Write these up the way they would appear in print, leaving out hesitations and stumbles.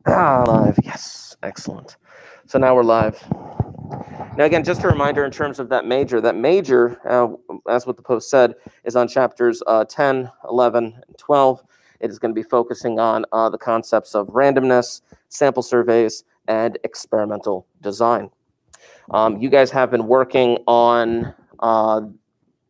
Live. Yes. Excellent. So now we're live. Now, again, just a reminder in terms of that major, as what the post said, is on chapters 10, 11, and 12. It is going to be focusing on the concepts of randomness, sample surveys, and experimental design. You guys have been working on,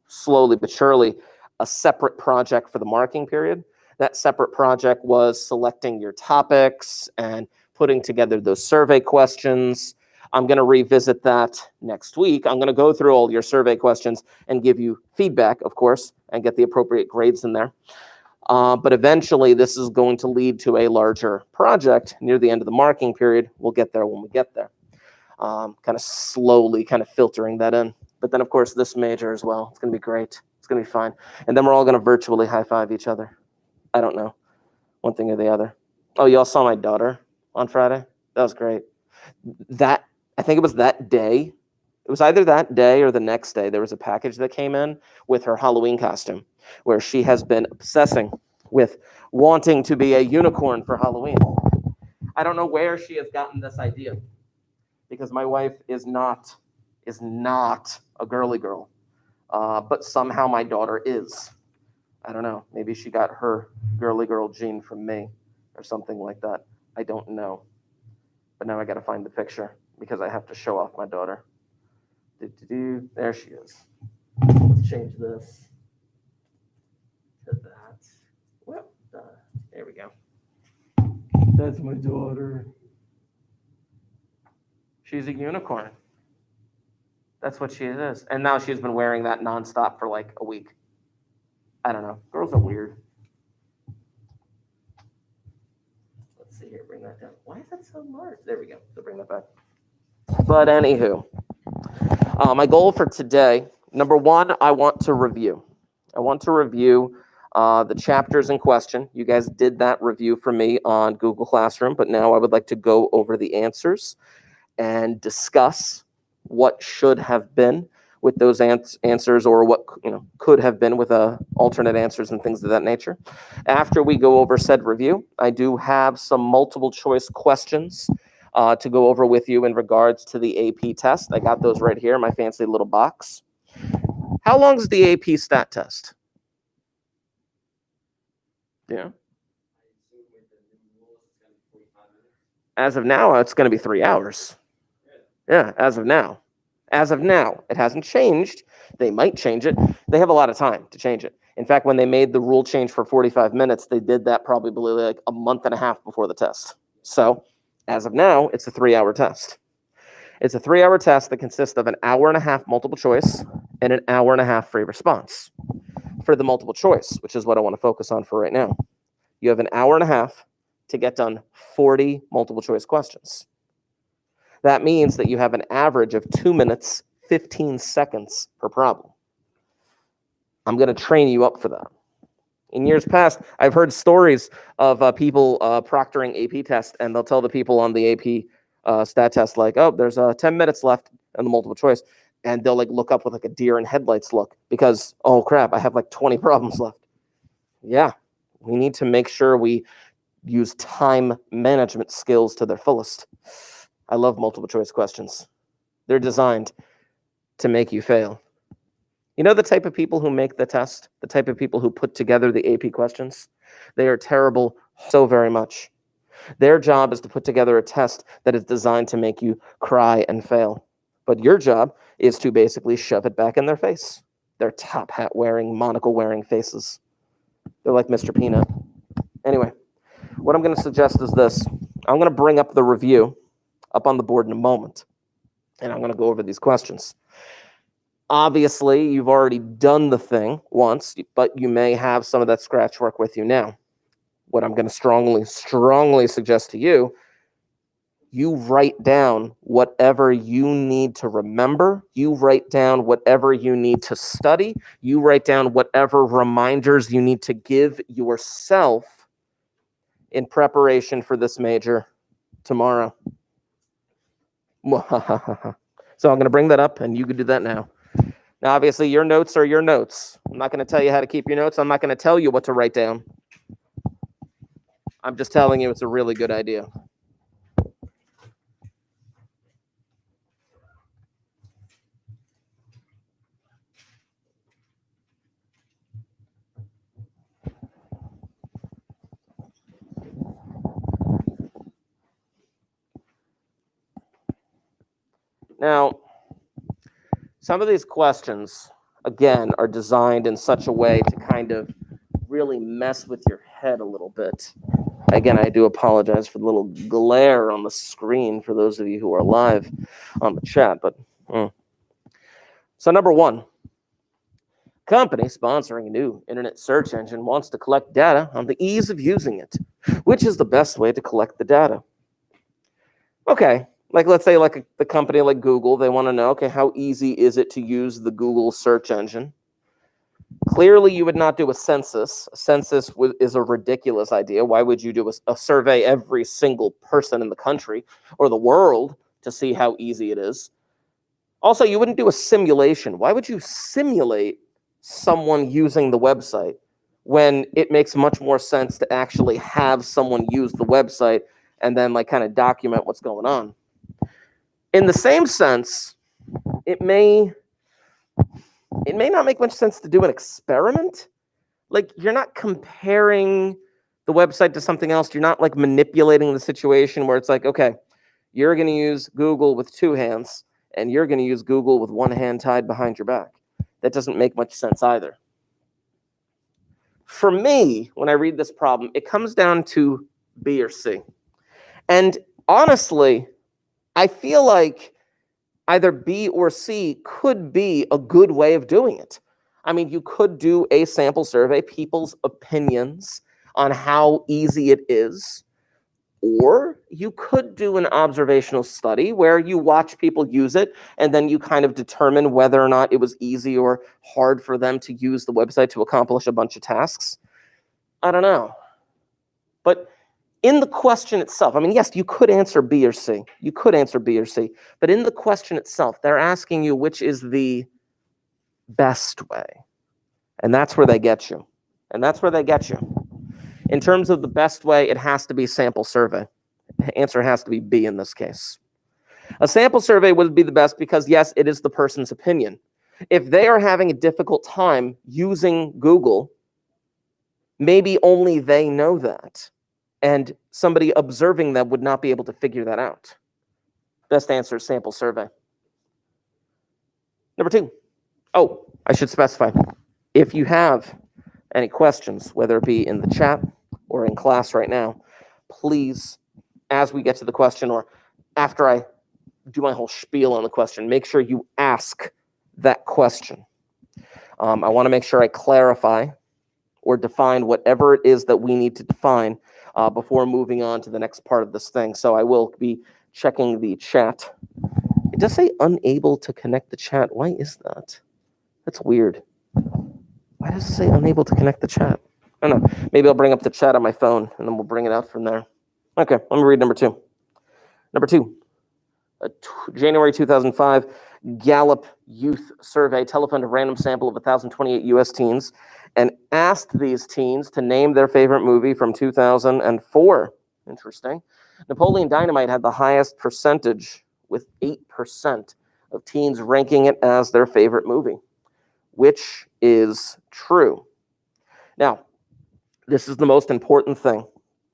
slowly but surely, a separate project for the marking period. That separate project was selecting your topics and putting together those survey questions. I'm going to revisit that next week. I'm going to go through all your survey questions and give you feedback, of course, and get the appropriate grades in there. But eventually, this is going to lead to a larger project near the end of the marking period. We'll get there when we get there. Kind of slowly kind of filtering that in. But then, of course, this major as well. It's going to be great. It's going to be fine. And then we're all going to virtually high-five each other. I don't know. One thing or the other. Oh, you all saw my daughter on Friday? That was great. I think it was that day. It was either that day or the next day. There was a package that came in with her Halloween costume, where she has been obsessing with wanting to be a unicorn for Halloween. I don't know where she has gotten this idea, because my wife is not a girly girl, but somehow my daughter is. I don't know. Maybe she got her girly girl gene from me or something like that. I don't know. But now I got to find the picture because I have to show off my daughter. There she is. Let's change this to that. Well, there we go. That's my daughter. She's a unicorn. That's what she is. And now she's been wearing that nonstop for like a week. I don't know. Girls are weird. Let's see here. Bring that down. Why is that so large? There we go. So bring that back. But anywho, my goal for today, number one, I want to review. The chapters in question. You guys did that review for me on Google Classroom, but now I would like to go over the answers and discuss what should have been with those answers, or what could have been with alternate answers and things of that nature. After we go over said review, I do have some multiple choice questions to go over with you in regards to the AP test. I got those right here in my fancy little box. How long is the AP stat test? Yeah. As of now, it's going to be 3 hours. Yeah, as of now. It hasn't changed. They might change it. They have a lot of time to change it. In fact, when they made the rule change for 45 minutes, they did that probably like a month and a half before the test. So, as of now, it's a 3-hour test. It's a 3-hour test that consists of an hour and a half multiple choice and an hour and a half free response. For the multiple choice, which is what I want to focus on for right now, you have an hour and a half to get done 40 multiple choice questions. That means that you have an average of 2 minutes, 15 seconds per problem. I'm going to train you up for that. In years past, I've heard stories of people proctoring AP tests, and they'll tell the people on the AP stat test, like, oh, there's 10 minutes left in the multiple choice. And they'll like look up with like a deer in headlights look because, oh crap, I have like 20 problems left. Yeah, we need to make sure we use time management skills to their fullest. I love multiple choice questions. They're designed to make you fail. You know the type of people who make the test, the type of people who put together the AP questions? They are terrible so very much. Their job is to put together a test that is designed to make you cry and fail. But your job is to basically shove it back in their face. Their top hat wearing, monocle wearing faces. They're like Mr. Peanut. Anyway, what I'm going to suggest is this. I'm going to bring up the review up on the board in a moment, and I'm going to go over these questions. Obviously, you've already done the thing once, but you may have some of that scratch work with you now. What I'm going to strongly suggest to you, you write down whatever you need to remember. You write down whatever you need to study. You write down whatever reminders you need to give yourself in preparation for this major tomorrow. So I'm going to bring that up, and you can do that now. Now, obviously, your notes are your notes. I'm not going to tell you how to keep your notes. I'm not going to tell you what to write down. I'm just telling you it's a really good idea. Now, some of these questions, again, are designed in such a way to kind of really mess with your head a little bit. Again, I do apologize for the little glare on the screen for those of you who are live on the chat. But So number one, company sponsoring a new internet search engine wants to collect data on the ease of using it. Which is the best way to collect the data? Okay, like let's say like the company like Google, they want to know, okay, how easy is it to use the Google search engine? Clearly, you would not do a census. A census is a ridiculous idea. Why would you do a survey every single person in the country or the world to see how easy it is? Also, you wouldn't do a simulation. Why would you simulate someone using the website when it makes much more sense to actually have someone use the website and then like kind of document what's going on? In the same sense, it may not make much sense to do an experiment. Like, you're not comparing the website to something else. You're not like manipulating the situation where it's like, okay, you're going to use Google with two hands and you're going to use Google with one hand tied behind your back. That doesn't make much sense either. For me, when I read this problem, it comes down to B or C. And honestly, I feel like either B or C could be a good way of doing it. I mean, you could do a sample survey, people's opinions on how easy it is, or you could do an observational study where you watch people use it and then you kind of determine whether or not it was easy or hard for them to use the website to accomplish a bunch of tasks. I don't know. But in the question itself, I mean, yes, you could answer B or C. You could answer B or C. But in the question itself, they're asking you which is the best way. And that's where they get you. And that's where they get you. In terms of the best way, it has to be sample survey. The answer has to be B in this case. A sample survey would be the best because, yes, it is the person's opinion. If they are having a difficult time using Google, maybe only they know that. And somebody observing them would not be able to figure that out. Best answer is sample survey. Number two. Oh, I should specify. If you have any questions, whether it be in the chat or in class right now, please, as we get to the question or after I do my whole spiel on the question, make sure you ask that question. I want to make sure I clarify or define whatever it is that we need to define before moving on to the next part of this thing. So I will be checking the chat. It does say unable to connect the chat. Why is that? That's weird. Why does it say unable to connect the chat? I don't know. Maybe I'll bring up the chat on my phone and then we'll bring it out from there. Okay, let me read number two. Number two, January 2005 Gallup Youth Survey telephoned a random sample of 1,028 U.S. teens and asked these teens to name their favorite movie from 2004. Interesting. Napoleon Dynamite had the highest percentage with 8% of teens ranking it as their favorite movie, which is true. Now, this is the most important thing,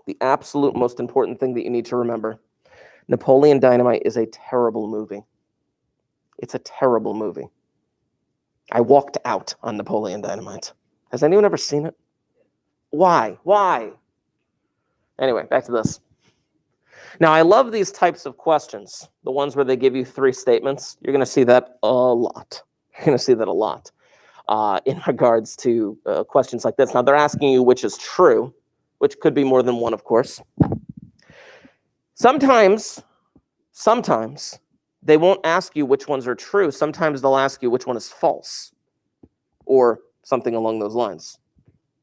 the absolute most important thing that you need to remember. Napoleon Dynamite is a terrible movie. It's a terrible movie. I walked out on Napoleon Dynamite. Has anyone ever seen it? Why? Why? Anyway, back to this. Now, I love these types of questions, the ones where they give you three statements. You're going to see that a lot. You're going to see that a lot in regards to questions like this. Now, they're asking you which is true, which could be more than one, of course. Sometimes they won't ask you which ones are true. Sometimes they'll ask you which one is false or something along those lines,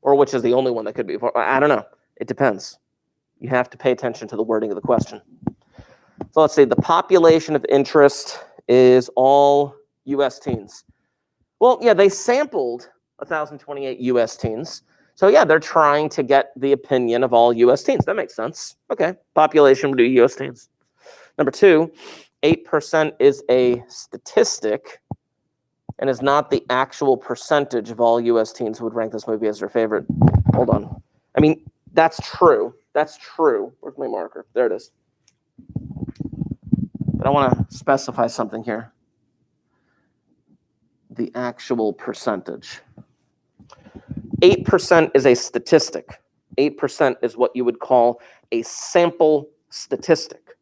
or which is the only one that could be. I don't know. It depends. You have to pay attention to the wording of the question. So let's see. The population of interest is all U.S. teens. Well, yeah, they sampled 1,028 U.S. teens. So yeah, they're trying to get the opinion of all U.S. teens. That makes sense. Okay, population would be U.S. teens. Number two, 8% is a statistic and is not the actual percentage of all U.S. teens who would rank this movie as their favorite. Hold on. I mean, that's true. That's true. Where's my marker? There it is. But I want to specify something here. The actual percentage. 8% is a statistic. 8% is what you would call a sample statistic.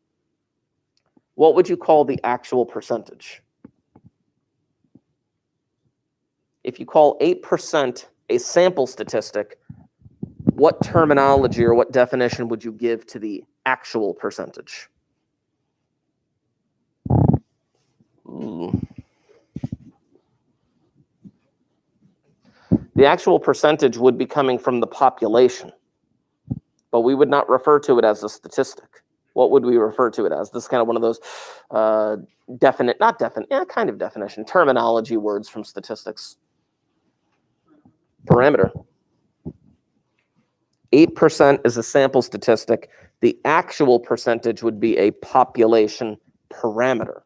What would you call the actual percentage? If you call 8% a sample statistic, what terminology or what definition would you give to the actual percentage? The actual percentage would be coming from the population, but we would not refer to it as a statistic. What would we refer to it as? This is kind of one of those kind of definition, terminology words from statistics. Parameter. 8% is a sample statistic. The actual percentage would be a population parameter.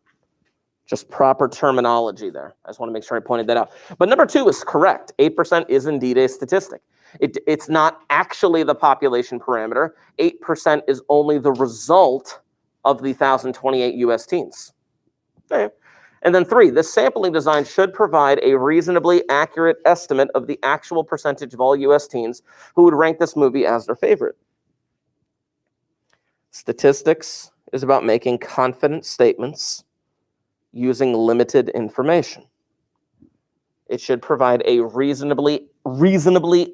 Just proper terminology there. I just want to make sure I pointed that out. But number 2 is correct. 8% is indeed a statistic. It's not actually the population parameter. 8% is only the result of the 1,028 U.S. teens. Okay. And then 3, this sampling design should provide a reasonably accurate estimate of the actual percentage of all U.S. teens who would rank this movie as their favorite. Statistics is about making confident statements using limited information. It should provide a reasonably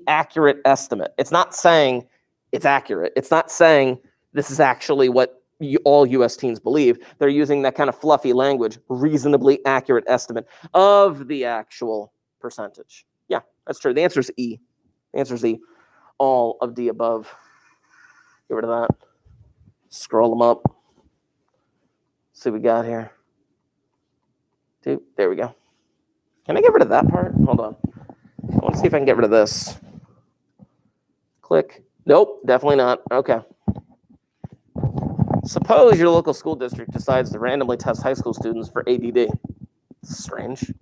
accurate estimate. It's not saying it's accurate. It's not saying this is actually what all U.S. teens believe. They're using that kind of fluffy language, reasonably accurate estimate of the actual percentage. Yeah, that's true. The answer is E. The answer is E. All of the above. Get rid of that. Scroll them up. See what we got here. Dude, there we go. Can I get rid of that part? Hold on. I want to see if I can get rid of this. Click. Nope, definitely not. Okay. Suppose your local school district decides to randomly test high school students for ADD. Strange.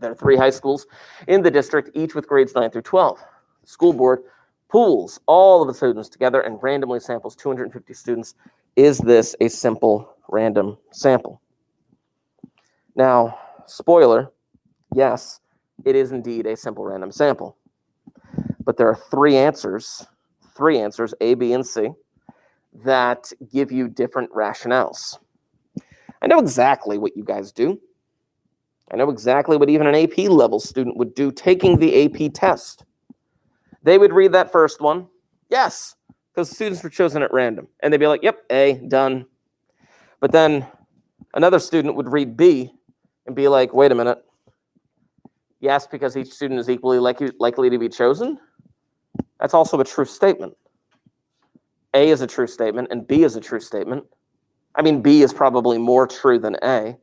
There are 3 high schools in the district, each with grades 9 through 12. The school board pools all of the students together and randomly samples 250 students. Is this a simple random sample? Now, spoiler, yes, it is indeed a simple random sample. But there are 3 answers, A, B, and C, that give you different rationales. I know exactly what you guys do. I know exactly what even an AP level student would do taking the AP test. They would read that first one, yes, because students were chosen at random. And they'd be like, yep, A, done. But then another student would read B and be like, wait a minute. Yes, because each student is equally likely to be chosen? That's also a true statement. A is a true statement, and B is a true statement. I mean, B is probably more true than A.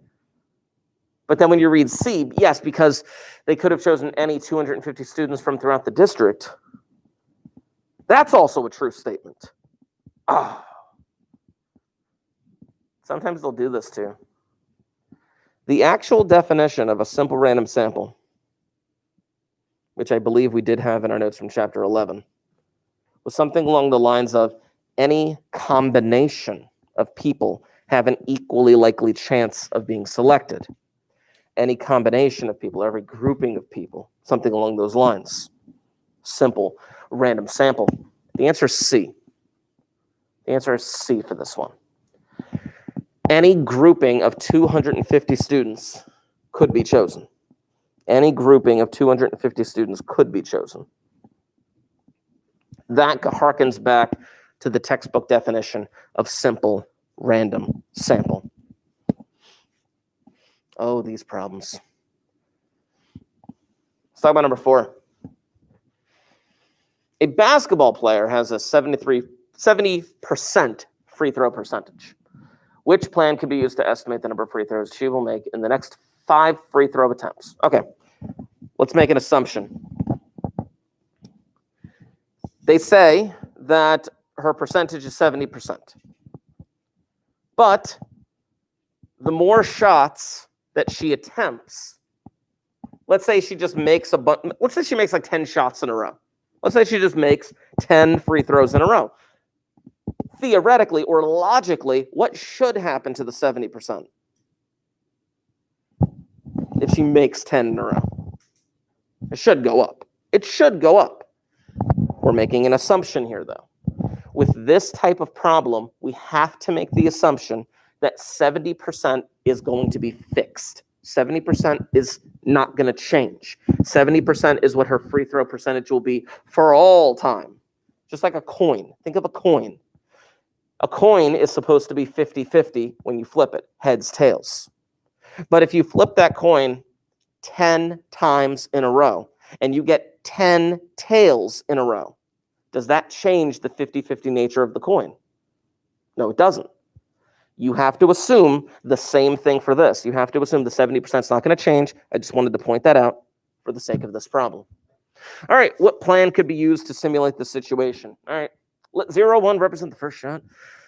But then when you read C, yes, because they could have chosen any 250 students from throughout the district, that's also a true statement. Oh. Sometimes they'll do this too. The actual definition of a simple random sample, which I believe we did have in our notes from chapter 11, was something along the lines of any combination of people have an equally likely chance of being selected. Any combination of people, every grouping of people, something along those lines. Simple random sample. The answer is C. The answer is C for this one. Any grouping of 250 students could be chosen. Any grouping of 250 students could be chosen. That harkens back to the textbook definition of simple random sample. Oh, these problems. Let's talk about number 4. A basketball player has a 70% free throw percentage. Which plan can be used to estimate the number of free throws she will make in the next 5 free throw attempts? Okay, let's make an assumption. They say that her percentage is 70%. But the more shots that she attempts, let's say she just makes let's say she makes like 10 shots in a row. Let's say she just makes 10 free throws in a row. theoretically or logically, what should happen to the 70%? If she makes 10 in a row, it should go up. It should go up. We're making an assumption here, though. With this type of problem, we have to make the assumption that 70% is going to be fixed. 70% is not going to change. 70% is what her free throw percentage will be for all time. Just like a coin. Think of a coin. A coin is supposed to be 50-50 when you flip it, heads, tails. But if you flip that coin 10 times in a row and you get 10 tails in a row, does that change the 50-50 nature of the coin? No, it doesn't. You have to assume the same thing for this. You have to assume the 70% is not going to change. I just wanted to point that out for the sake of this problem. All right, what plan could be used to simulate the situation? All right, let 0, 1 represent the first shot.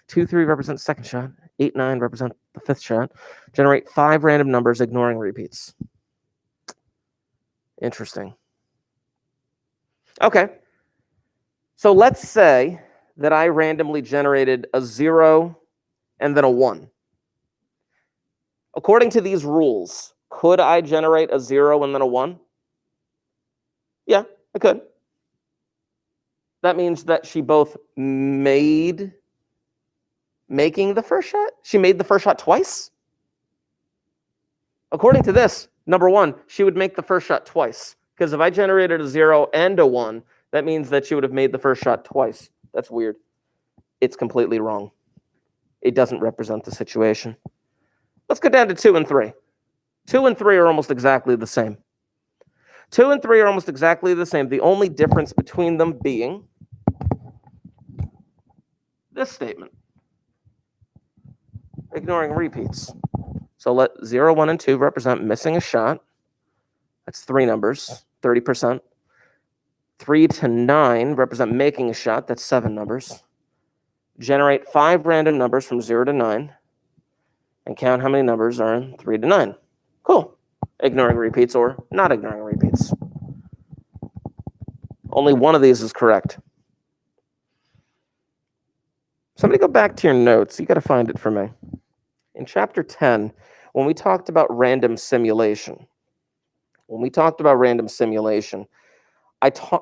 2, 3 represent the second shot. 8, 9 represent the fifth shot. Generate 5 random numbers, ignoring repeats. Interesting. Okay. So let's say that I randomly generated a 0 and then a 1. According to these rules, could I generate a 0 and then a 1? Yeah, I could. That means that she both making the first shot? She made the first shot twice? According to this, number 1, she would make the first shot twice. Because if I generated a 0 and a 1, that means that she would have made the first shot twice. That's weird. It's completely wrong. It doesn't represent the situation. Let's go down to 2 and 3. 2 and 3 are almost exactly the same. 2 and 3 are almost exactly the same. The only difference between them being this statement. Ignoring repeats. So let 0, 1, and 2 represent missing a shot. That's 3 numbers, 30%. 3 to 9 represent making a shot. That's 7 numbers. Generate 5 random numbers from 0 to 9. And count how many numbers are in 3 to 9. Cool. Ignoring repeats or not ignoring repeats. Only one of these is correct. Somebody go back to your notes. You got to find it for me. In chapter 10, when we talked about random simulation,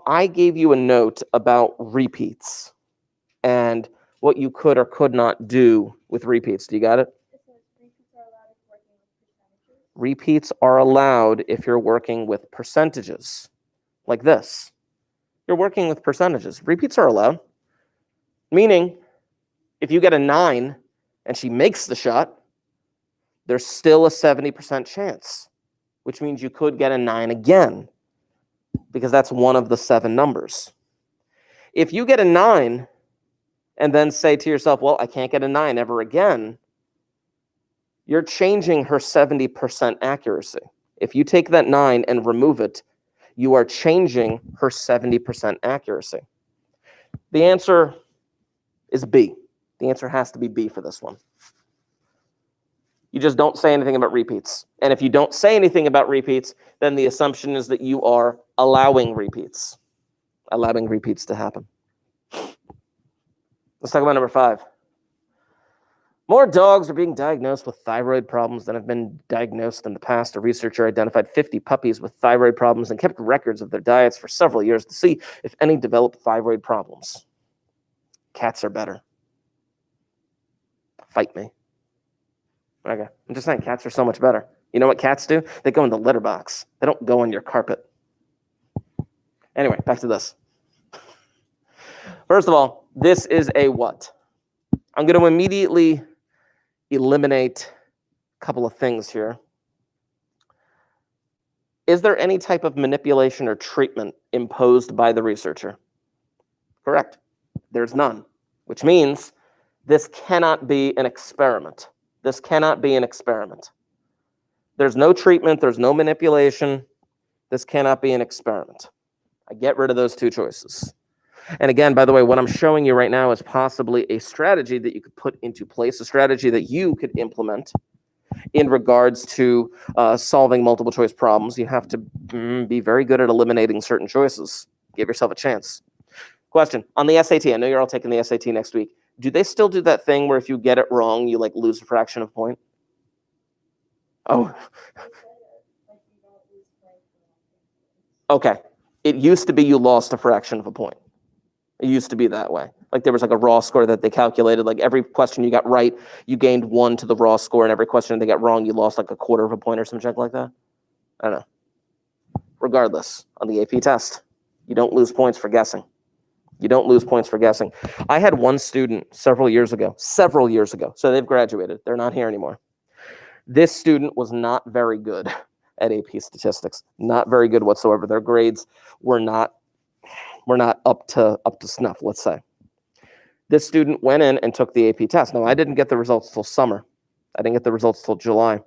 I gave you a note about repeats and what you could or could not do with repeats. Do you got it? Repeats are allowed if you're working with percentages, like this. You're working with percentages. Repeats are allowed, meaning if you get a 9 and she makes the shot, there's still a 70% chance, which means you could get a 9 again, because that's one of the 7 numbers. If you get a 9 and then say to yourself, well, I can't get a 9 ever again, you're changing her 70% accuracy. If you take that 9 and remove it, you are changing her 70% accuracy. The answer is B. The answer has to be B for this one. You just don't say anything about repeats. And if you don't say anything about repeats, then the assumption is that you are allowing repeats to happen. Let's talk about number 5. More dogs are being diagnosed with thyroid problems than have been diagnosed in the past. A researcher identified 50 puppies with thyroid problems and kept records of their diets for several years to see if any developed thyroid problems. Cats are better. Fight me. Okay, I'm just saying cats are so much better. You know what cats do? They go in the litter box. They don't go on your carpet. Anyway, back to this. First of all, this is a what? I'm going to immediately eliminate a couple of things here. Is there any type of manipulation or treatment imposed by the researcher? Correct. There's none, which means this cannot be an experiment. This cannot be an experiment. There's no treatment. There's no manipulation. This cannot be an experiment. I get rid of those 2 choices. And again, by the way, what I'm showing you right now is possibly a strategy that you could put into place, a strategy that you could implement in regards to solving multiple choice problems. You have to be very good at eliminating certain choices. Give yourself a chance. Question, on the SAT, I know you're all taking the SAT next week. Do they still do that thing where if you get it wrong, you like lose a fraction of a point? Oh, okay. It used to be you lost a fraction of a point. It used to be that way. Like there was like a raw score that they calculated. Like every question you got right, you gained 1 to the raw score, and every question they got wrong, you lost like a quarter of a point or some shit like that. I don't know. Regardless, on the AP test, you don't lose points for guessing. You don't lose points for guessing. I had one student several years ago, so they've graduated. They're not here anymore. This student was not very good at AP statistics, not very good whatsoever. Their grades were not up to snuff, let's say. This student went in and took the AP test. Now, I didn't get the results till summer. I didn't get the results till July.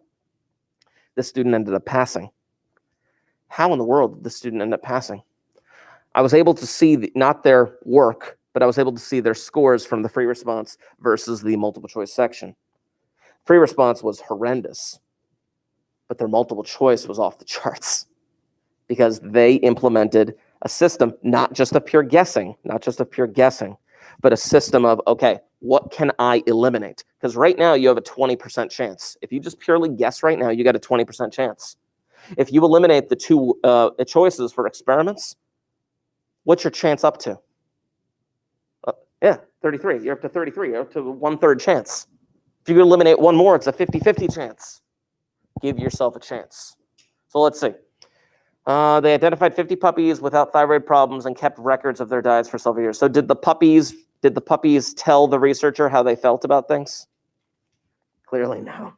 This student ended up passing. How in the world did this student end up passing? I was able to see not their work, but I was able to see their scores from the free response versus the multiple choice section. Free response was horrendous, but their multiple choice was off the charts because they implemented a system, not just of pure guessing, but a system of, okay, what can I eliminate? Because right now you have a 20% chance. If you just purely guess right now, you got a 20% chance. If you eliminate the 2 choices for experiments, what's your chance up to? 33. You're up to 33. You're up to 1/3 chance. If you eliminate 1 more, it's a 50-50 chance. Give yourself a chance. So let's see. They identified 50 puppies without thyroid problems and kept records of their diets for several years. So did the puppies tell the researcher how they felt about things? Clearly no.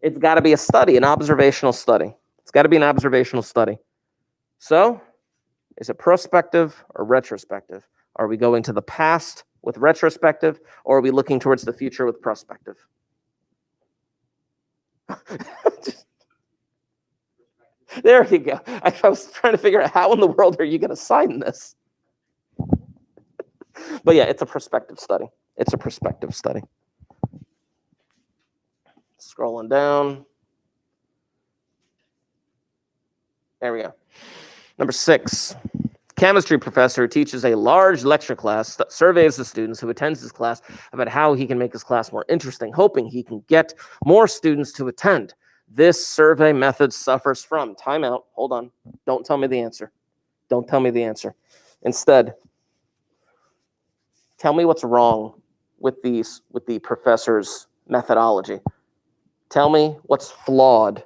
It's got to be a study, an observational study. It's got to be an observational study. So is it prospective or retrospective? Are we going to the past with retrospective, or are we looking towards the future with prospective? There you go. I was trying to figure out how in the world are you going to sign this? But yeah, it's a prospective study. It's a prospective study. Scrolling down. There we go. Number 6. Chemistry professor who teaches a large lecture class that surveys the students who attends his class about how he can make his class more interesting, hoping he can get more students to attend. This survey method suffers from timeout. Hold on. Don't tell me the answer. Don't tell me the answer. Instead, tell me what's wrong with the professor's methodology. Tell me what's flawed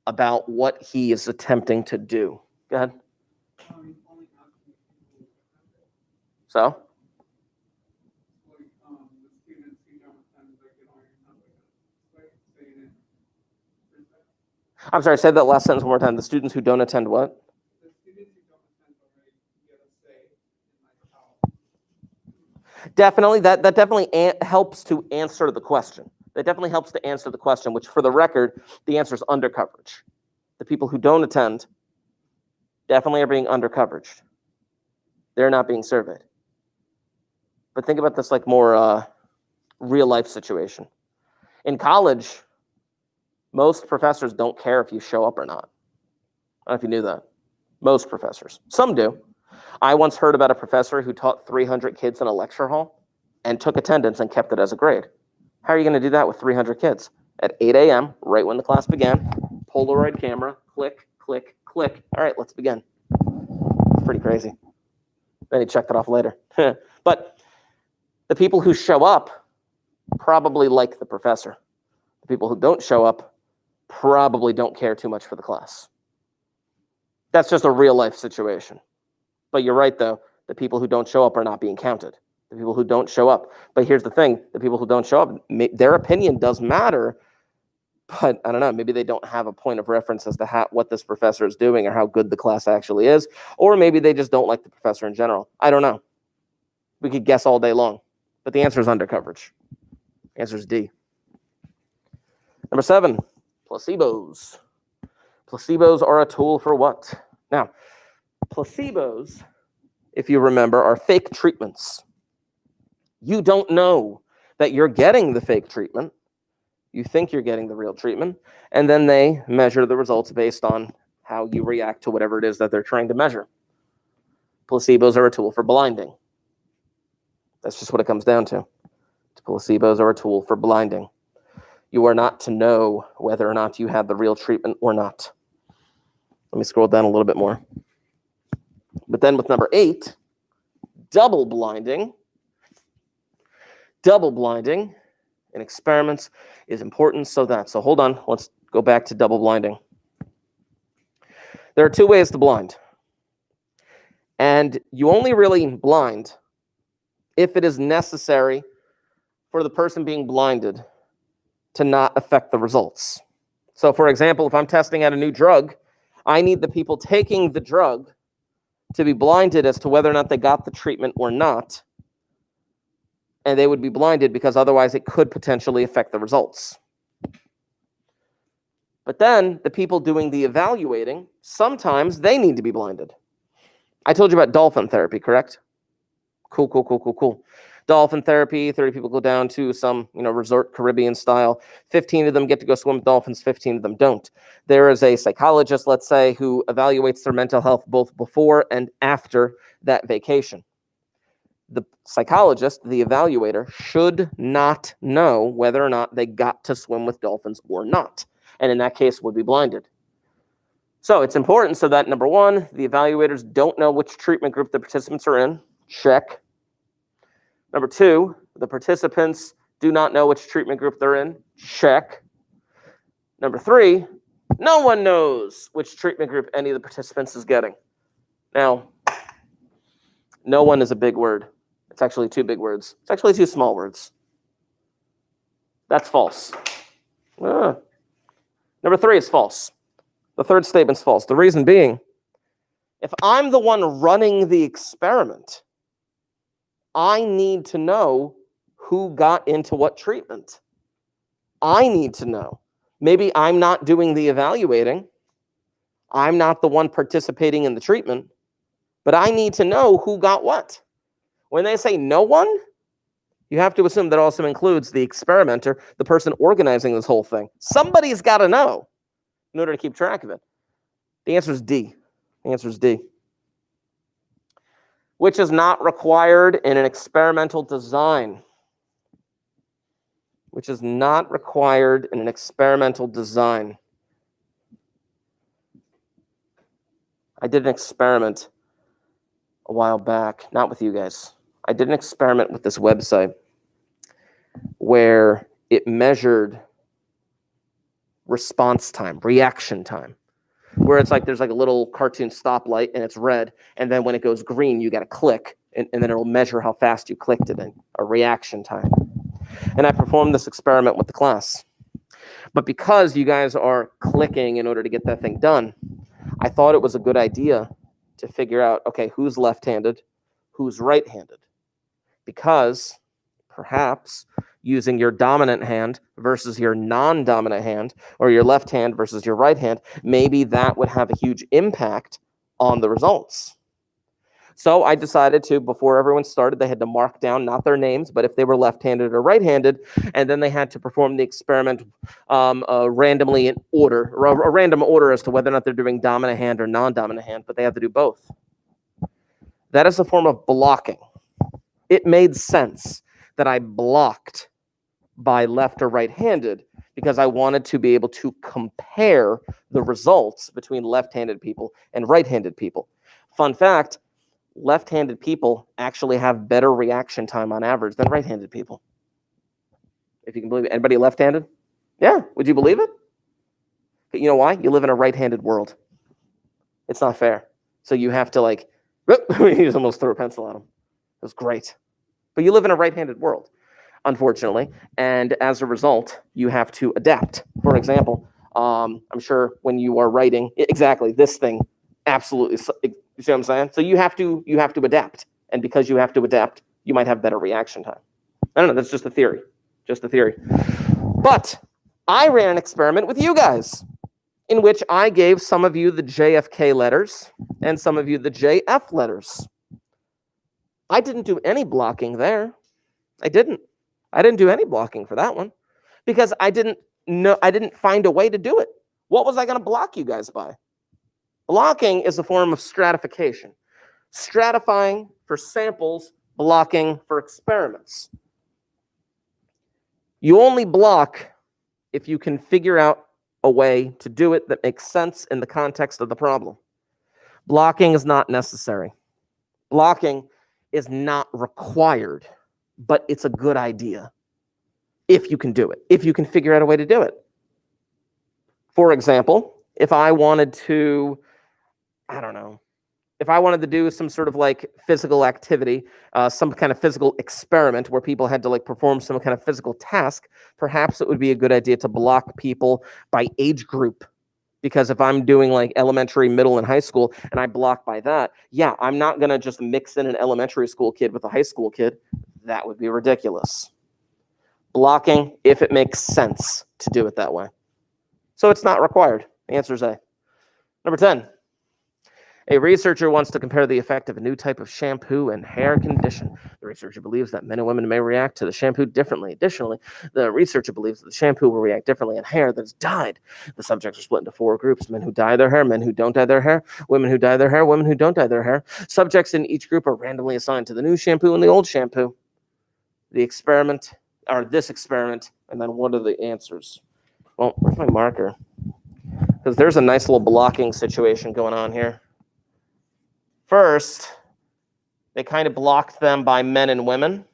about what he is attempting to do. Go ahead. So? I'm sorry, say that last sentence one more time. The students who don't attend what? Definitely, that definitely helps to answer the question. That definitely helps to answer the question, which for the record, the answer is undercoverage. The people who don't attend definitely are being undercoveraged. They're not being surveyed. But think about this like more real life situation. In college, most professors don't care if you show up or not. I don't know if you knew that. Most professors. Some do. I once heard about a professor who taught 300 kids in a lecture hall and took attendance and kept it as a grade. How are you going to do that with 300 kids? At 8 a.m., right when the class began, Polaroid camera, click, click, click. All right, let's begin. It's pretty crazy. Then he checked it off later. But the people who show up probably like the professor. The people who don't show up probably don't care too much for the class. That's just a real life situation. But you're right, though. The people who don't show up are not being counted. The people who don't show up. But here's the thing. The people who don't show up, their opinion does matter. But I don't know, maybe they don't have a point of reference as to what this professor is doing or how good the class actually is. Or maybe they just don't like the professor in general. I don't know. We could guess all day long. But the answer is undercoverage. The answer is D. Number 7, placebos. Placebos are a tool for what? Now, placebos, if you remember, are fake treatments. You don't know that you're getting the fake treatment. You think you're getting the real treatment, and then they measure the results based on how you react to whatever it is that they're trying to measure. Placebos are a tool for blinding. That's just what it comes down to. Placebos are a tool for blinding. You are not to know whether or not you have the real treatment or not. Let me scroll down a little bit more. But then with number 8, double blinding. Double blinding in experiments is important. So hold on, let's go back to double blinding. There are 2 ways to blind. And you only really blind if it is necessary for the person being blinded to not affect the results. So for example, if I'm testing out a new drug, I need the people taking the drug to be blinded as to whether or not they got the treatment or not. And they would be blinded because otherwise it could potentially affect the results. But then the people doing the evaluating, sometimes they need to be blinded. I told you about dolphin therapy, correct? Cool. Dolphin therapy, 30 people go down to some, resort Caribbean style. 15 of them get to go swim with dolphins, 15 of them don't. There is a psychologist, let's say, who evaluates their mental health both before and after that vacation. The psychologist, the evaluator, should not know whether or not they got to swim with dolphins or not. And in that case, would be blinded. So it's important so that, number 1, the evaluators don't know which treatment group the participants are in. Check. Number 2, the participants do not know which treatment group they're in. Check. Number 3, no one knows which treatment group any of the participants is getting. Now, no one is a big word. It's actually 2 big words. It's actually 2 small words. That's false. Number 3 is false. The third statement's false. The reason being, if I'm the one running the experiment, I need to know who got into what treatment. I need to know. Maybe I'm not doing the evaluating. I'm not the one participating in the treatment, but I need to know who got what. When they say no one, you have to assume that also includes the experimenter, the person organizing this whole thing. Somebody's got to know in order to keep track of it. The answer is D. The answer is D. Which is not required in an experimental design. Which is not required in an experimental design. I did an experiment a while back, not with you guys. I did an experiment with this website where it measured response time, reaction time, where it's like there's like a little cartoon stoplight and it's red, and then when it goes green, you got to click, and then it'll measure how fast you clicked it in, a reaction time. And I performed this experiment with the class. But because you guys are clicking in order to get that thing done, I thought it was a good idea to figure out, okay, who's left-handed, who's right-handed. Because perhaps using your dominant hand versus your non-dominant hand, or your left hand versus your right hand, maybe that would have a huge impact on the results. So I decided to, before everyone started, they had to mark down not their names, but if they were left-handed or right-handed, and then they had to perform the experiment randomly in order, or a random order as to whether or not they're doing dominant hand or non-dominant hand, but they have to do both. That is a form of blocking. It made sense that I blocked by left or right-handed because I wanted to be able to compare the results between left-handed people and right-handed people. Fun fact, left-handed people actually have better reaction time on average than right-handed people. If you can believe it. Anybody left-handed? Yeah, would you believe it? But you know why? You live in a right-handed world. It's not fair. So you have to you just almost threw a pencil at him. It was great. But you live in a right-handed world, unfortunately, and as a result, you have to adapt. For example, I'm sure when you are writing, exactly, this thing, absolutely, you see what I'm saying? So you have to adapt, and because you have to adapt, you might have better reaction time. I don't know, that's just a theory, But I ran an experiment with you guys, in which I gave some of you the JFK letters, and some of you the JF letters. I didn't do any blocking there. I didn't do any blocking for that one because I didn't find a way to do it. What was I going to block you guys by? Blocking is a form of stratification. Stratifying for samples blocking for experiments. You only block if you can figure out a way to do it that makes sense in the context of the problem. Blocking is not necessary. Blocking is not required, but it's a good idea if you can do it, if you can figure out a way to do it. For example, if I wanted to, if I wanted to do some sort of like physical activity, some kind of physical experiment where people had to like perform some kind of physical task, perhaps it would be a good idea to block people by age group. Because if I'm doing like elementary, middle, and high school, and I block by that, yeah, I'm not going to just mix in an elementary school kid with a high school kid. That would be ridiculous. Blocking, if it makes sense to do it that way. So it's not required. The answer is A. Number 10. A researcher wants to compare the effect of a new type of shampoo and hair condition. The researcher believes that men and women may react to the shampoo differently. Additionally, the researcher believes that the shampoo will react differently in hair that's dyed. The subjects are split into 4 groups: men who dye their hair, men who don't dye their hair, women who dye their hair, women who don't dye their hair. Subjects in each group are randomly assigned to the new shampoo and the old shampoo. This experiment, and then what are the answers? Well, where's my marker? Because there's a nice little blocking situation going on here. First, they kind of blocked them by men and women.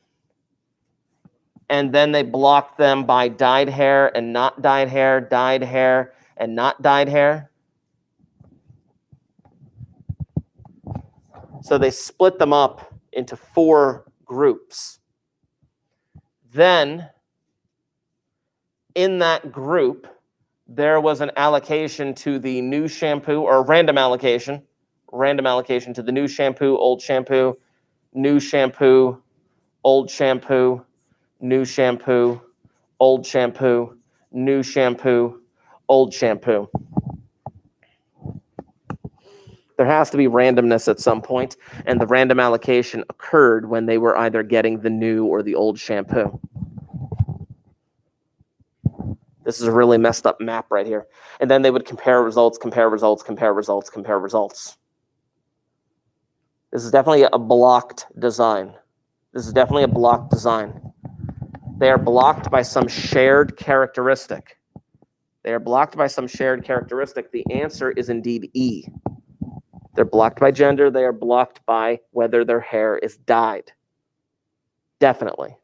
And then they blocked them by dyed hair and not dyed hair, dyed hair and not dyed hair. So they split them up into 4 groups. Then, in that group, there was an allocation to the new shampoo, or a random allocation to the new shampoo, old shampoo, new shampoo, old shampoo, new shampoo, old shampoo, new shampoo, old shampoo. There has to be randomness at some point, and the random allocation occurred when they were either getting the new or the old shampoo. This is a really messed up map right here. And then they would compare results, compare results, compare results, compare results. This is definitely a blocked design. They are blocked by some shared characteristic. The answer is indeed E. They're blocked by gender. They are blocked by whether their hair is dyed. Definitely.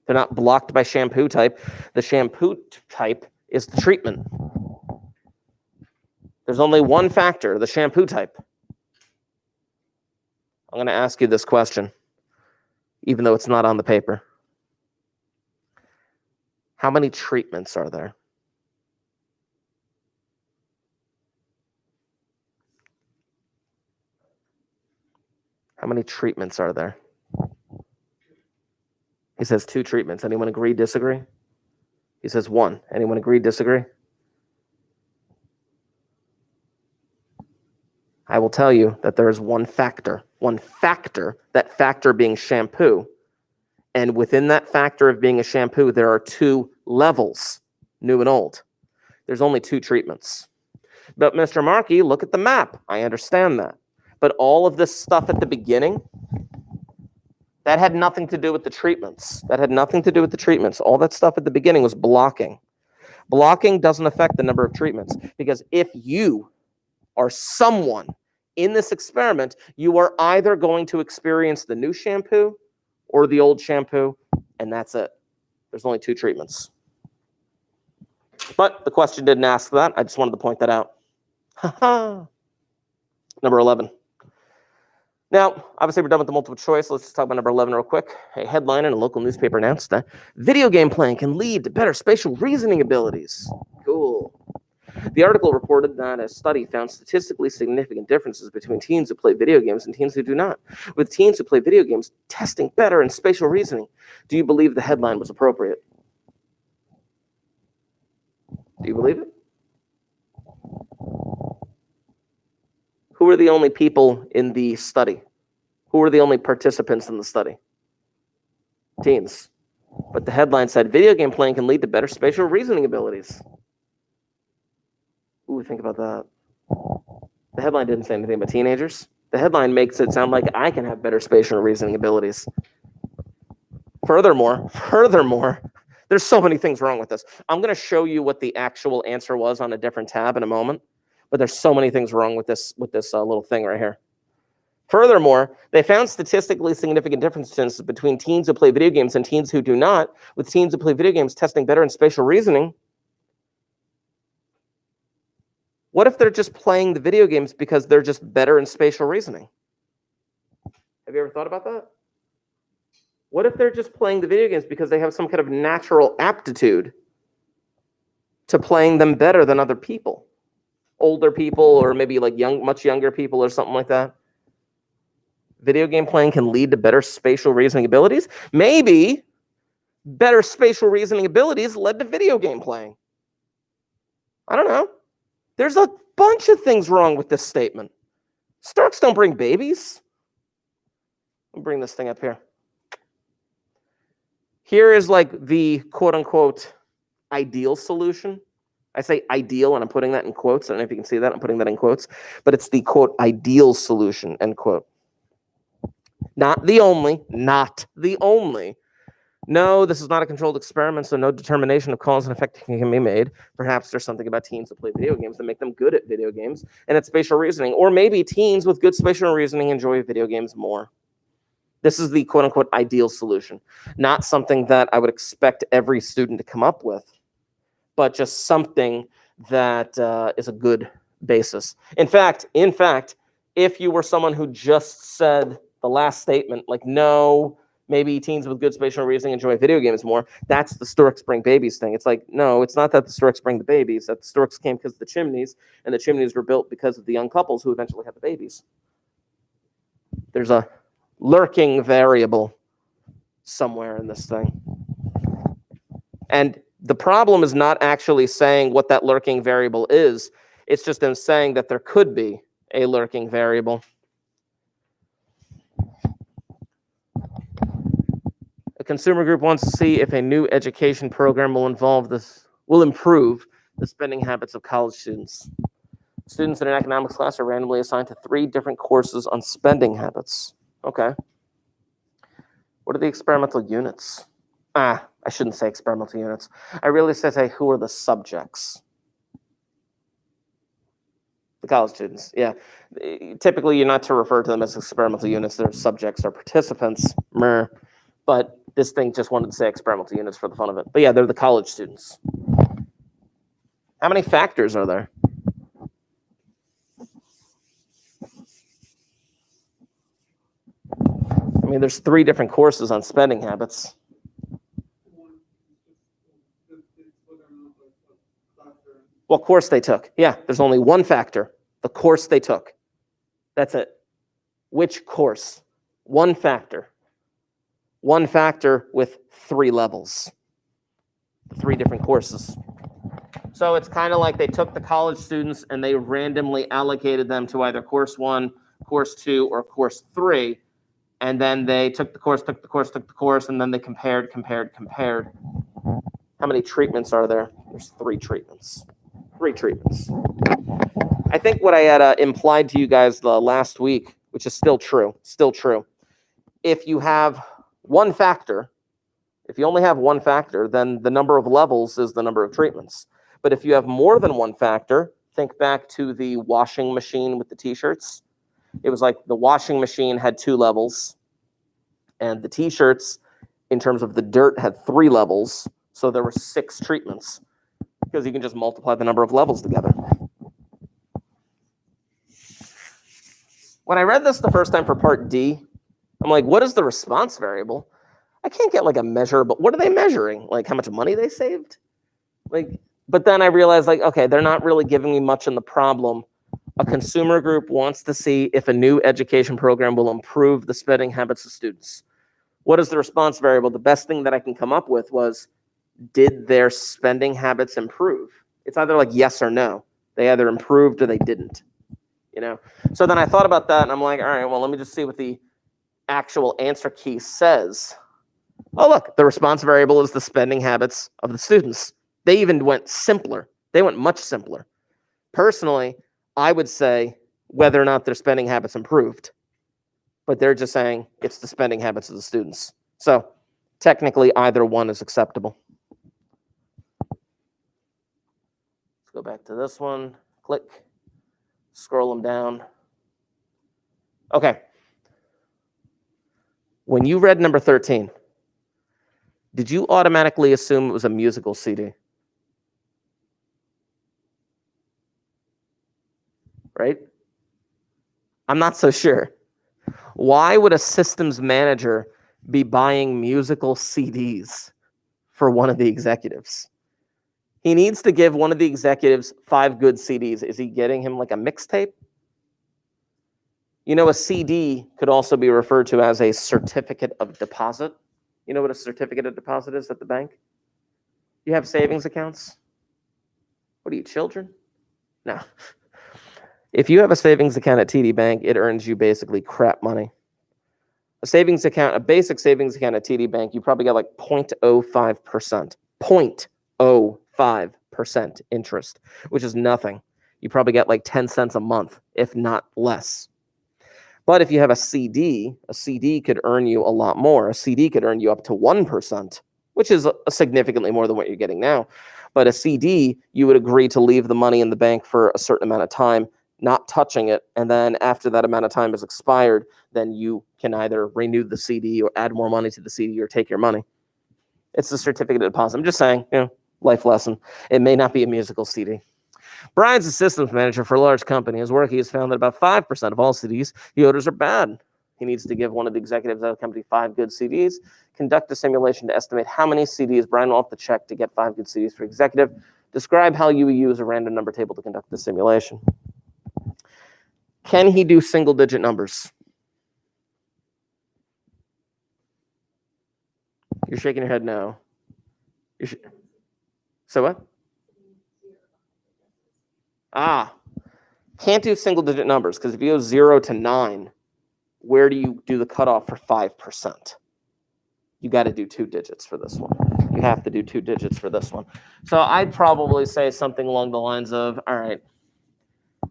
They're not blocked by shampoo type. The shampoo type is the treatment. There's only one factor, the shampoo type. I'm going to ask you this question, even though it's not on the paper. How many treatments are there? How many treatments are there? He says 2 treatments. Anyone agree, disagree? He says 1. Anyone agree, disagree? I will tell you that there is one factor, that factor being shampoo. And within that factor of being a shampoo, there are 2 levels, new and old. There's only 2 treatments. But Mr. Markey, look at the map. I understand that. But all of this stuff at the beginning, that had nothing to do with the treatments. All that stuff at the beginning was blocking. Blocking doesn't affect the number of treatments, because if you are someone in this experiment, you are either going to experience the new shampoo or the old shampoo, and that's it. There's only 2 treatments. But the question didn't ask that. I just wanted to point that out. Number 11. Now, obviously, we're done with the multiple choice. Let's just talk about number 11 real quick. A headline in a local newspaper announced that video game playing can lead to better spatial reasoning abilities. Cool. The article reported that a study found statistically significant differences between teens who play video games and teens who do not, with teens who play video games testing better in spatial reasoning. Do you believe the headline was appropriate? Do you believe it? Who are the only people in the study? Who are the only participants in the study? Teens. But the headline said, video game playing can lead to better spatial reasoning abilities. Ooh, think about that. The headline didn't say anything about teenagers. The headline makes it sound like I can have better spatial reasoning abilities. Furthermore, there's so many things wrong with this. I'm going to show you what the actual answer was on a different tab in a moment, but there's so many things wrong with this little thing right here. Furthermore, they found statistically significant differences between teens who play video games and teens who do not, with teens who play video games testing better in spatial reasoning. What if they're just playing the video games because they're just better in spatial reasoning? Have you ever thought about that? What if they're just playing the video games because they have some kind of natural aptitude to playing them better than other people? Older people, or maybe like much younger people or something like that. Video game playing can lead to better spatial reasoning abilities. Maybe better spatial reasoning abilities led to video game playing. I don't know. There's a bunch of things wrong with this statement. Storks don't bring babies. I'll bring this thing up here. Here is like the quote-unquote ideal solution. I say ideal, and I'm putting that in quotes. I don't know if you can see that. I'm putting that in quotes. But it's the, quote, ideal solution, end quote. Not the only. No, this is not a controlled experiment, so no determination of cause and effect can be made. Perhaps there's something about teens that play video games that make them good at video games, and it's spatial reasoning. Or maybe teens with good spatial reasoning enjoy video games more. This is the quote-unquote ideal solution. Not something that I would expect every student to come up with, but just something that is a good basis. In fact, if you were someone who just said the last statement, like, no, maybe teens with good spatial reasoning enjoy video games more, that's the storks bring babies thing. It's like, no, it's not that the storks bring the babies, that the storks came because of the chimneys, and the chimneys were built because of the young couples who eventually had the babies. There's a lurking variable somewhere in this thing. And the problem is not actually saying what that lurking variable is. It's just them saying that there could be a lurking variable. A consumer group wants to see if a new education program will improve the spending habits of college students. Students in an economics class are randomly assigned to 3 different courses on spending habits. Okay. What are the experimental units? I shouldn't say experimental units. I really should say who are the subjects? The college students, yeah. Typically, you're not to refer to them as experimental units. Their subjects are participants. But this thing just wanted to say experimental units for the fun of it. But yeah, they're the college students. How many factors are there? I mean, there's 3 different courses on spending habits. What course they took. Yeah, there's only one factor. The course they took. That's it. Which course? One factor. One factor with 3 levels. 3 different courses. So it's kind of like they took the college students and they randomly allocated them to either course 1, course 2, or course 3. And then they took the course, and then they compared. How many treatments are there? There's 3 treatments. 3 treatments. I think what I had implied to you guys last week, which is still true. If you have one factor, if you only have one factor, then the number of levels is the number of treatments. But if you have more than one factor, think back to the washing machine with the t-shirts. It was like the washing machine had 2 levels, and the t-shirts, in terms of the dirt, had 3 levels. So there were 6 treatments, because you can just multiply the number of levels together. When I read this the first time for part D, I'm like, what is the response variable? I can't get like a measure, but what are they measuring? Like how much money they saved? But then I realized, like, okay, they're not really giving me much in the problem. A consumer group wants to see if a new education program will improve the spending habits of students. What is the response variable? The best thing that I can come up with was, did their spending habits improve? It's either like yes or no. They either improved or they didn't. So then I thought about that, and I'm like, all right, well, let me just see what the actual answer key says. Oh, look, the response variable is the spending habits of the students. They even went simpler. They went much simpler. Personally, I would say whether or not their spending habits improved. But they're just saying it's the spending habits of the students. So technically, either one is acceptable. Let's go back to this one. Click. Scroll them down. Okay. When you read number 13, did you automatically assume it was a musical CD? Right? I'm not so sure. Why would a systems manager be buying musical CDs for one of the executives? He needs to give one of the executives 5 good CDs. Is he getting him like a mixtape? You know, a CD could also be referred to as a certificate of deposit. You know what a certificate of deposit is at the bank? You have savings accounts? What are you, children? No. If you have a savings account at TD Bank, it earns you basically crap money. A savings account, a basic savings account at TD Bank, you probably get like 0.05%. 0.05% interest, which is nothing. You probably get like 10 cents a month, if not less. But if you have a CD could earn you a lot more. A CD could earn you up to 1%, which is significantly more than what you're getting now. But a CD, you would agree to leave the money in the bank for a certain amount of time, not touching it. And then after that amount of time is expired, then you can either renew the CD or add more money to the CD or take your money. It's a certificate of deposit. I'm just saying, life lesson. It may not be a musical CD. Brian's a systems manager for a large company. His work, he has found that about 5% of all CDs he orders are bad. He needs to give one of the executives of the company 5 good CDs, conduct a simulation to estimate how many CDs Brian will have to check to get 5 good CDs for executive. Describe how you use a random number table to conduct the simulation. Can he do single-digit numbers? You're shaking your head no. So what? Can't do single-digit numbers because if you go 0 to 9, where do you do the cutoff for 5%? You got to do 2 digits for this one. You have to do 2 digits for this one. So I'd probably say something along the lines of, all right,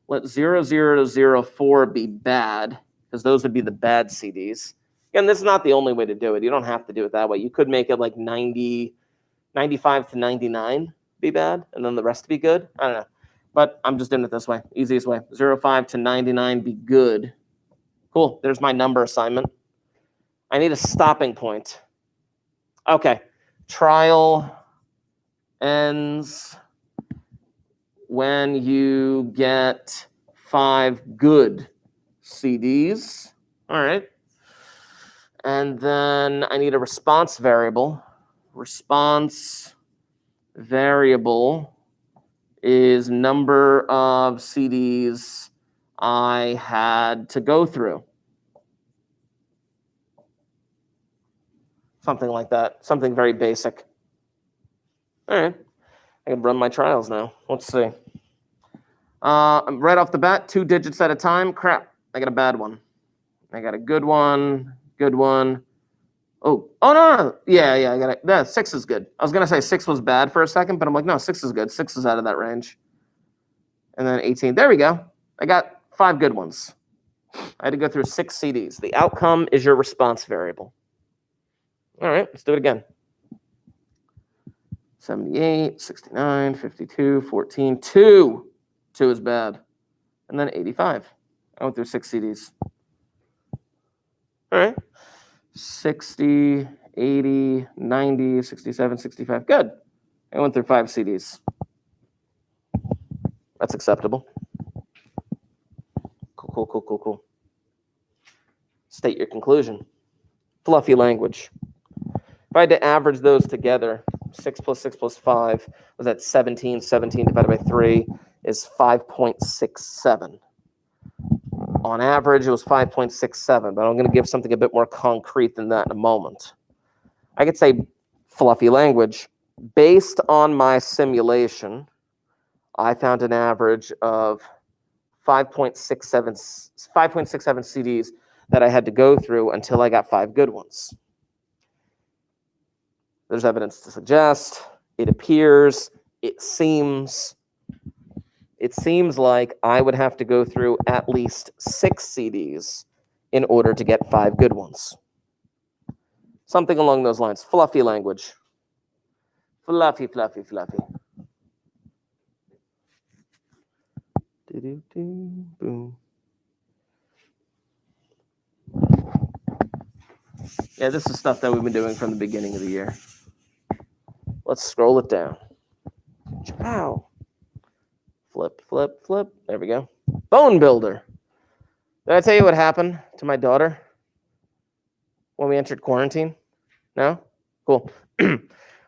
let 00 to 04 be bad, because those would be the bad CDs. Again, this is not the only way to do it. You don't have to do it that way. You could make it like 95 to 99 be bad, and then the rest be good. I don't know. But I'm just doing it this way, easiest way. 05 to 99 be good. Cool, there's my number assignment. I need a stopping point. Okay, trial ends when you get 5 good CDs. All right. And then I need a response variable. Response variable is number of CDs I had to go through. Something like that. Something very basic. All right. I can run my trials now. Let's see. Right off the bat, 2 digits at a time. Crap. I got a bad one. I got a good one. Good one. Oh, no. Yeah, I got it. Yeah, 6 is good. I was going to say 6 was bad for a second, but I'm like, no, 6 is good. 6 is out of that range. And then 18. There we go. I got 5 good ones. I had to go through 6 CDs. The outcome is your response variable. All right, let's do it again. 78, 69, 52, 14, 2. 2 is bad. And then 85. I went through 6 CDs. All right. 60, 80, 90, 67, 65. Good. I went through 5 CDs. That's acceptable. Cool. State your conclusion. Fluffy language. If I had to average those together, 6 plus 6 plus 5 was at 17. 17 divided by 3 is 5.67. On average, it was 5.67, but I'm going to give something a bit more concrete than that in a moment. I could say fluffy language. Based on my simulation, I found an average of 5.67 CDs that I had to go through until I got 5 good ones. There's evidence to suggest, it appears, it seems. it seems like I would have to go through at least 6 CDs in order to get 5 good ones. Something along those lines. Fluffy language. Fluffy, fluffy, fluffy. Boom. Yeah, this is stuff that we've been doing from the beginning of the year. Let's scroll it down. Ow. Flip, flip, flip. There we go. Bone builder. Did I tell you what happened to my daughter when we entered quarantine? No? Cool.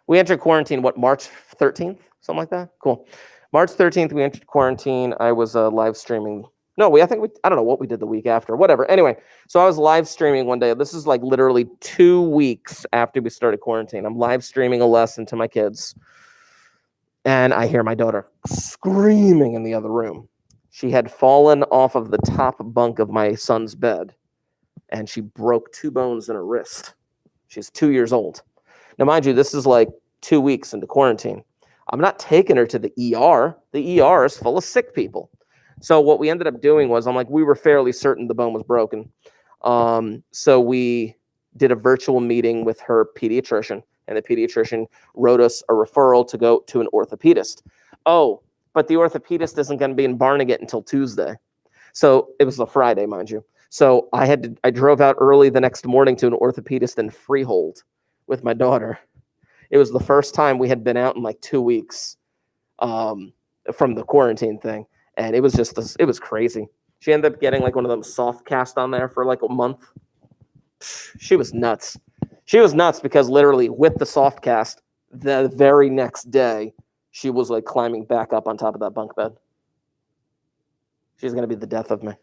We entered quarantine, March 13th? Something like that? Cool. March 13th, we entered quarantine. I was live streaming. No, I don't know what we did the week after. Whatever. Anyway, so I was live streaming one day. This is like literally 2 weeks after we started quarantine. I'm live streaming a lesson to my kids. And I hear my daughter screaming in the other room. She had fallen off of the top bunk of my son's bed, and she broke 2 bones in her wrist. She's 2 years old. Now, mind you, this is like 2 weeks into quarantine. I'm not taking her to the ER. The ER is full of sick people. So what we ended up doing was, we were fairly certain the bone was broken. So we did a virtual meeting with her pediatrician, and the pediatrician wrote us a referral to go to an orthopedist. Oh, but the orthopedist isn't going to be in Barnegat until Tuesday. So it was a Friday, mind you. So I drove out early the next morning to an orthopedist in Freehold with my daughter. It was the first time we had been out in like 2 weeks from the quarantine thing. And it was it was crazy. She ended up getting like one of them soft cast on there for like a month. She was nuts. She was nuts because literally with the soft cast, the very next day, she was like climbing back up on top of that bunk bed. She's going to be the death of me.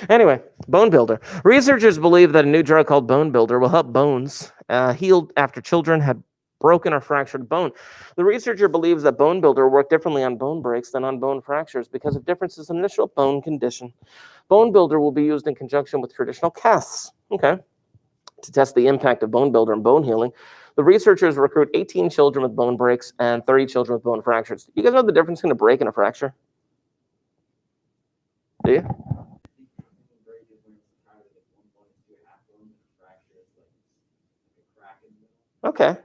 Anyway, bone builder. Researchers believe that a new drug called bone builder will help bones heal after children had broken or fractured bone. The researcher believes that bone builder work differently on bone breaks than on bone fractures because of differences in initial bone condition. Bone builder will be used in conjunction with traditional casts. Okay. To test the impact of bone builder and bone healing, the researchers recruit 18 children with bone breaks and 30 children with bone fractures. You guys know the difference between a break and a fracture? Do you? Okay.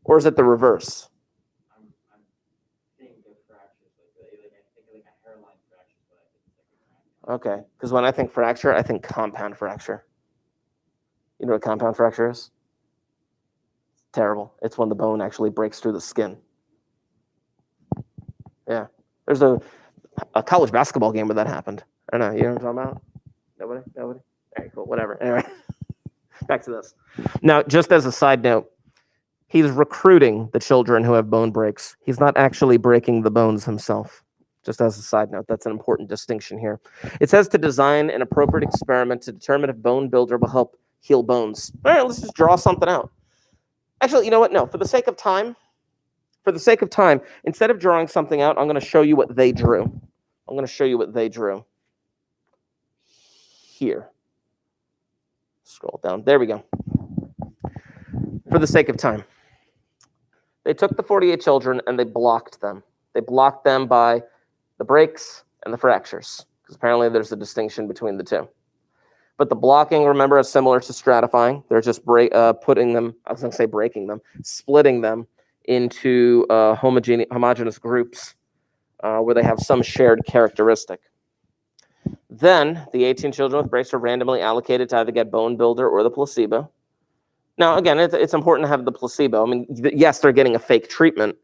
Or is it the reverse? Okay, because when I think fracture, I think compound fracture. You know what compound fracture is? It's terrible. It's when the bone actually breaks through the skin. Yeah. There's a college basketball game where that happened. I don't know. You know what I'm talking about? Nobody? All right, cool. Whatever. Anyway, back to this. Now, just as a side note, he's recruiting the children who have bone breaks. He's not actually breaking the bones himself. Just as a side note, that's an important distinction here. It says to design an appropriate experiment to determine if bone builder will help heal bones. All right, let's just draw something out. Actually, you know what? No, for the sake of time, instead of drawing something out, I'm going to show you what they drew. Here. Scroll down. There we go. For the sake of time. They took the 48 children and they blocked them. They blocked them by the breaks and the fractures, because apparently there's a distinction between the two. But the blocking, remember, is similar to stratifying. They're just breaking them splitting them into homogeneous groups where they have some shared characteristic. Then the 18 children with breaks are randomly allocated to either get bone builder or the placebo. Now, again, it's important to have the placebo. I mean, yes, they're getting a fake treatment,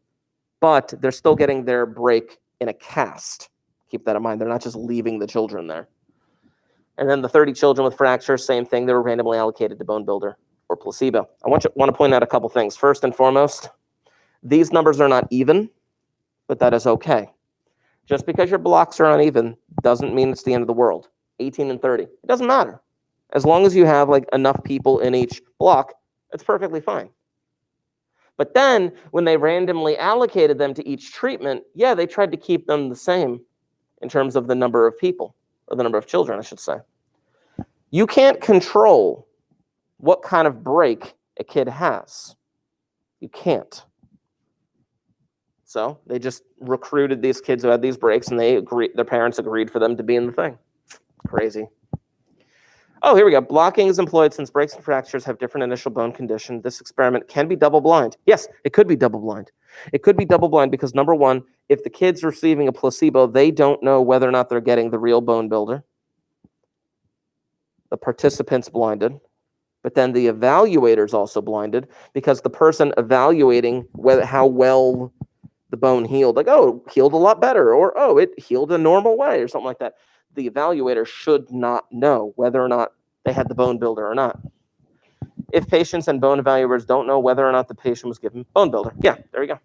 but they're still getting their break in a cast. Keep that in mind. They're not just leaving the children there. And then the 30 children with fractures, same thing. They were randomly allocated to bone builder or placebo. I want to point out a couple things. First and foremost, these numbers are not even, but that is okay. Just because your blocks are uneven doesn't mean it's the end of the world. 18 and 30, it doesn't matter. As long as you have like enough people in each block, it's perfectly fine. But then when they randomly allocated them to each treatment, yeah, they tried to keep them the same in terms of the number of people, or the number of children, I should say. You can't control what kind of break a kid has. You can't. So they just recruited these kids who had these breaks, and their parents agreed for them to be in the thing. Crazy. Oh, here we go. Blocking is employed since breaks and fractures have different initial bone condition. This experiment can be double-blind. Yes, it could be double-blind. It could be double-blind because, number one, if the kid's receiving a placebo, they don't know whether or not they're getting the real bone builder. The participant's blinded. But then the evaluator's also blinded because the person evaluating how well the bone healed, like, oh, it healed a lot better, or, oh, it healed a normal way, or something like that. The evaluator should not know whether or not they had the bone builder or not. If patients and bone evaluators don't know whether or not the patient was given bone builder. Yeah, there we go.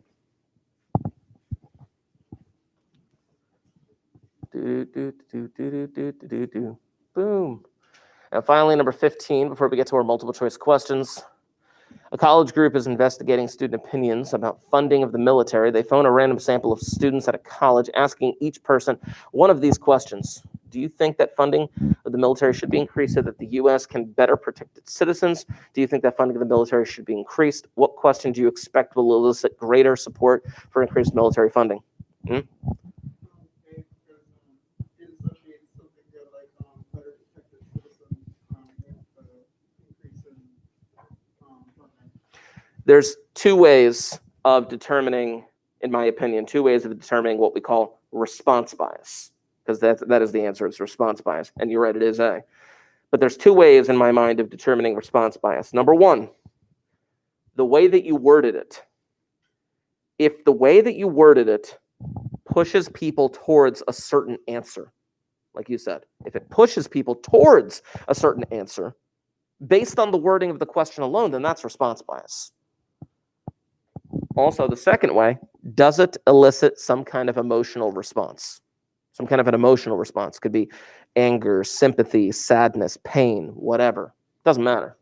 Boom. And finally, number 15, before we get to our multiple choice questions, a college group is investigating student opinions about funding of the military. They phone a random sample of students at a college, asking each person one of these questions. Do you think that funding of the military should be increased so that the U.S. can better protect its citizens? Do you think that funding of the military should be increased? What question do you expect will elicit greater support for increased military funding? There's two ways of determining, in my opinion, what we call response bias, because that is the answer. It's response bias, and you're right, it is A. But there's two ways in my mind of determining response bias. Number one, the way that you worded it. If the way that you worded it pushes people towards a certain answer, like you said, if it pushes people towards a certain answer, based on the wording of the question alone, then that's response bias. Also, the second way, does it elicit some kind of emotional response? Some kind of an emotional response. Could be anger, sympathy, sadness, pain, whatever. Doesn't matter.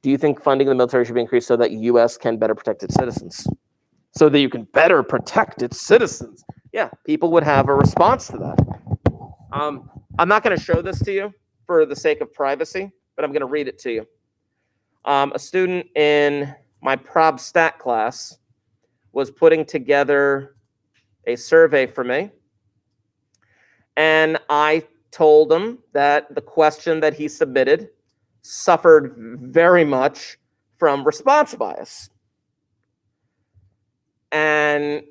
Do you think funding the military should be increased so that the U.S. can better protect its citizens? So that you can better protect its citizens. Yeah, people would have a response to that. I'm not going to show this to you for the sake of privacy, but I'm going to read it to you. A student in my prob stat class was putting together a survey for me, and I told him that the question that he submitted suffered very much from response bias. And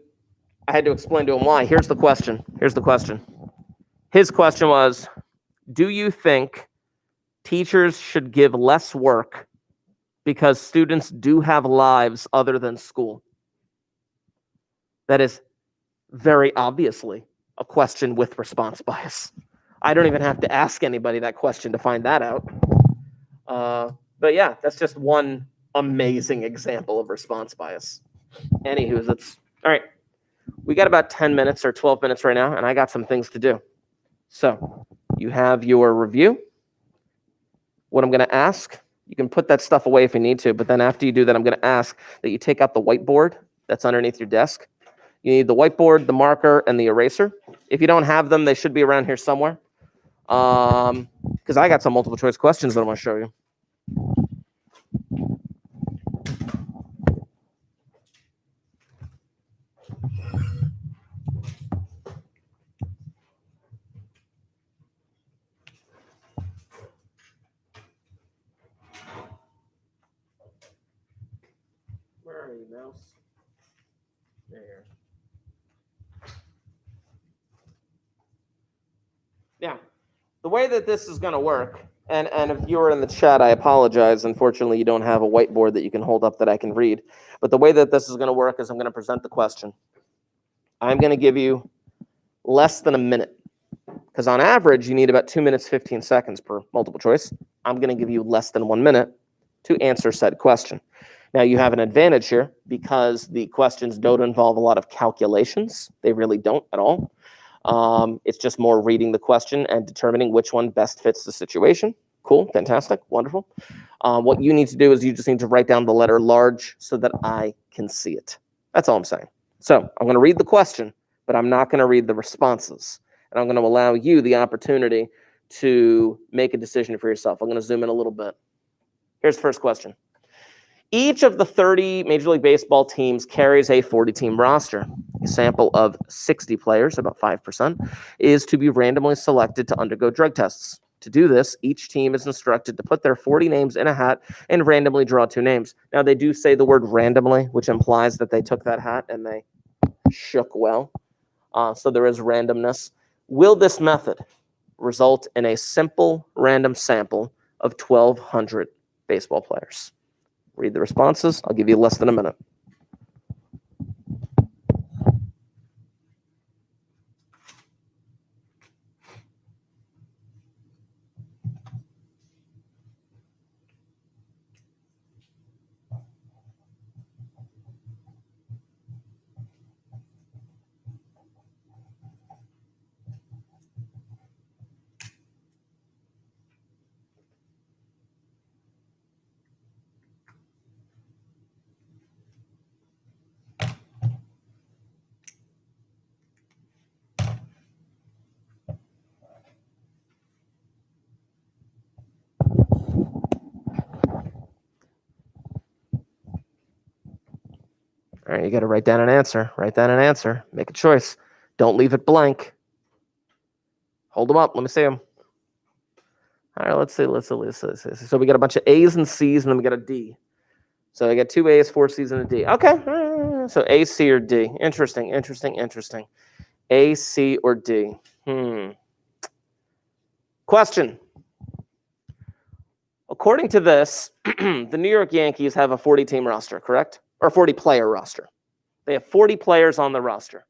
I had to explain to him why. Here's the question. His question was, do you think teachers should give less work because students do have lives other than school? That is very obviously a question with response bias. I don't even have to ask anybody that question to find that out. But yeah, that's just one amazing example of response bias. Anywho, that's all right. We got about 10 minutes or 12 minutes right now, and I got some things to do. So you have your review. What I'm going to ask, you can put that stuff away if you need to, but then after you do that, I'm going to ask that you take out the whiteboard that's underneath your desk. You need the whiteboard, the marker, and the eraser. If you don't have them, they should be around here somewhere. Because I got some multiple choice questions that I want to show you. Where are you, mouse? There. Yeah, the way that this is going to work, and if you were in the chat, I apologize. Unfortunately, you don't have a whiteboard that you can hold up that I can read. But the way that this is going to work is I'm going to present the question. I'm going to give you less than a minute, because on average, you need about 2 minutes, 15 seconds per multiple choice. I'm going to give you less than 1 minute to answer said question. Now, you have an advantage here because the questions don't involve a lot of calculations. They really don't at all. It's just more reading the question and determining which one best fits the situation. Cool, fantastic, wonderful. What you need to do is you just need to write down the letter large so that I can see it. That's all I'm saying. So I'm going to read the question, but I'm not going to read the responses. And I'm going to allow you the opportunity to make a decision for yourself. I'm going to zoom in a little bit. Here's the first question. Each of the 30 Major League Baseball teams carries a 40-team roster. A sample of 60 players, about 5%, is to be randomly selected to undergo drug tests. To do this, each team is instructed to put their 40 names in a hat and randomly draw 2 names. Now, they do say the word randomly, which implies that they took that hat and they shook well. So there is randomness. Will this method result in a simple random sample of 1,200 baseball players? Read the responses. I'll give you less than a minute. All right, you got to write down an answer. Write down an answer. Make a choice. Don't leave it blank. Hold them up. Let me see them. All right, let's see. So we got a bunch of A's and C's, and then we got a D. So I got 2 A's, 4 C's, and a D. Okay. So A, C, or D. Interesting. A, C, or D. Question. According to this, the New York Yankees have a 40-team roster, correct? Or 40-player roster. They have 40 players on the roster.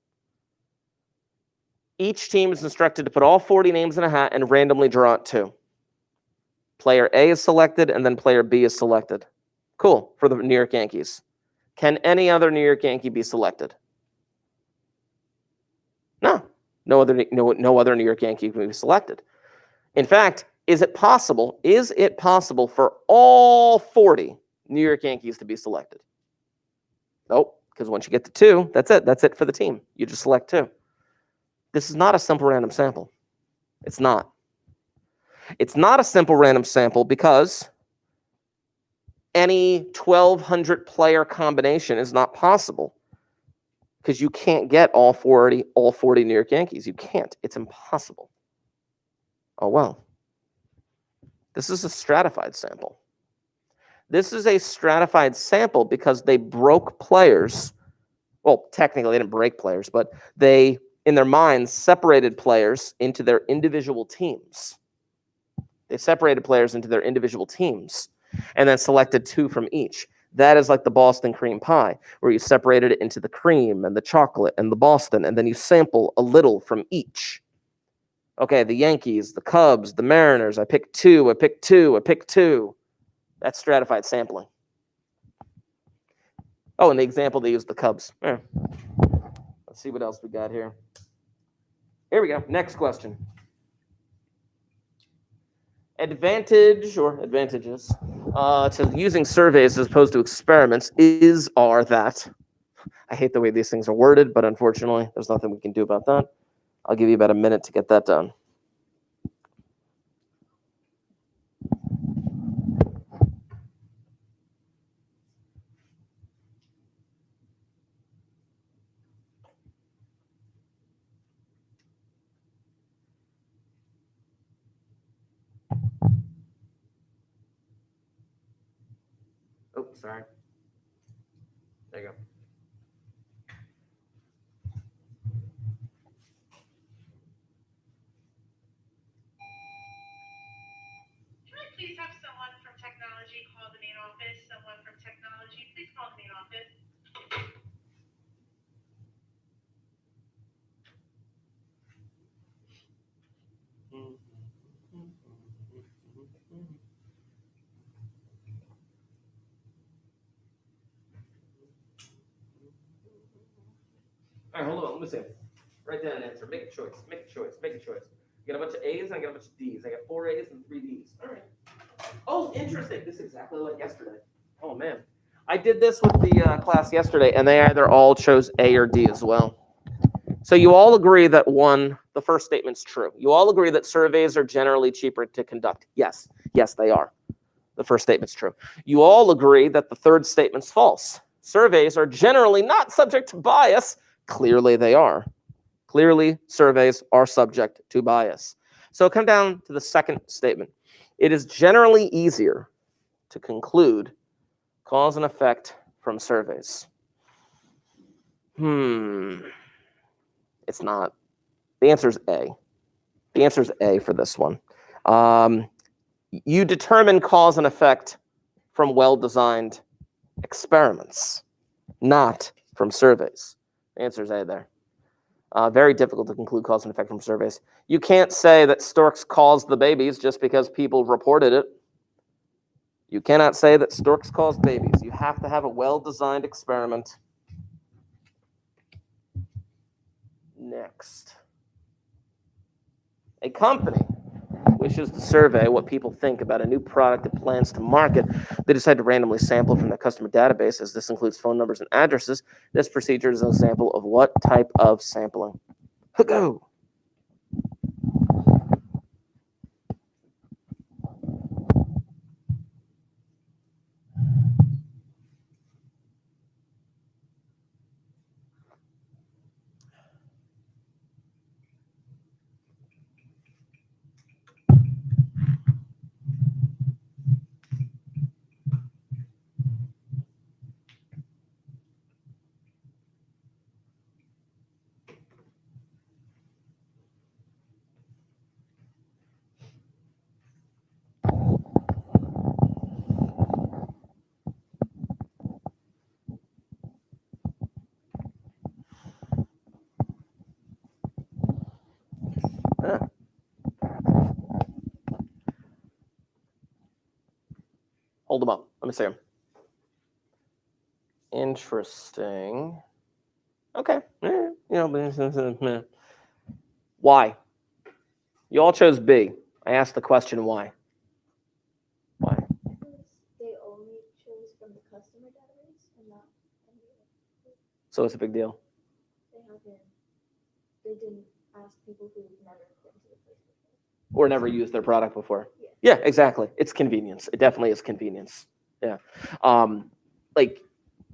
Each team is instructed to put all 40 names in a hat and randomly draw it 2. Player A is selected, and then player B is selected. Cool, for the New York Yankees. Can any other New York Yankee be selected? No. No other New York Yankee can be selected. In fact, is it possible for all 40 New York Yankees to be selected? Nope, because once you get to 2, that's it. That's it for the team. You just select 2. This is not a simple random sample. It's not. It's not a simple random sample because any 1,200 player combination is not possible because you can't get all 40 New York Yankees. You can't. It's impossible. Oh, well. This is a stratified sample. This is a stratified sample because they broke players. Well, technically, they didn't break players, but they, in their minds, separated players into their individual teams. They separated players into their individual teams and then selected 2 from each. That is like the Boston cream pie, where you separated it into the cream and the chocolate and the Boston, and then you sample a little from each. Okay, the Yankees, the Cubs, the Mariners, I picked 2, I picked 2, I picked 2. That's stratified sampling. Oh, in the example, they used the Cubs. Yeah. Let's see what else we got here. Here we go. Next question. Advantages to using surveys as opposed to experiments are that. I hate the way these things are worded, but unfortunately, there's nothing we can do about that. I'll give you about a minute to get that done. Oh, sorry. There you go. Can I please have someone from technology call the main office? Someone from technology, please call the main office. All right, hold on. Let me see. Write down an answer. Make a choice. Make a choice. Make a choice. I got a bunch of A's and I got a bunch of D's. I got 4 A's and 3 D's. All right. Oh, interesting. This is exactly like yesterday. Oh, man. I did this with the class yesterday, and they either all chose A or D as well. So you all agree that the first statement's true. You all agree that surveys are generally cheaper to conduct. Yes. Yes, they are. the first statement's true. You all agree that the third statement's false. Surveys are generally not subject to bias. Clearly they are. Clearly, surveys are subject to bias. So come down to the second statement. It is generally easier to conclude cause and effect from surveys. It's not. The answer is A. The answer is A for this one. You determine cause and effect from well-designed experiments, not from surveys. The answer is A there. Very difficult to conclude cause and effect from surveys. You can't say that storks caused the babies just because people reported it. You cannot say that storks caused babies. You have to have a well-designed experiment. Next. A company wishes to survey what people think about a new product it plans to market. They decide to randomly sample from their customer database, as this includes phone numbers and addresses. This procedure is an example of what type of sampling? Go. Hold them up. Let me see them. Interesting. Okay. Why? You all chose B. I asked the question why. Why? Because they only chose from the customer database and not any other. So it's a big deal. They didn't ask people who've never been to the place before. Or never used their product before. Yeah. Yeah, exactly. It's convenience. It definitely is convenience. Yeah. Like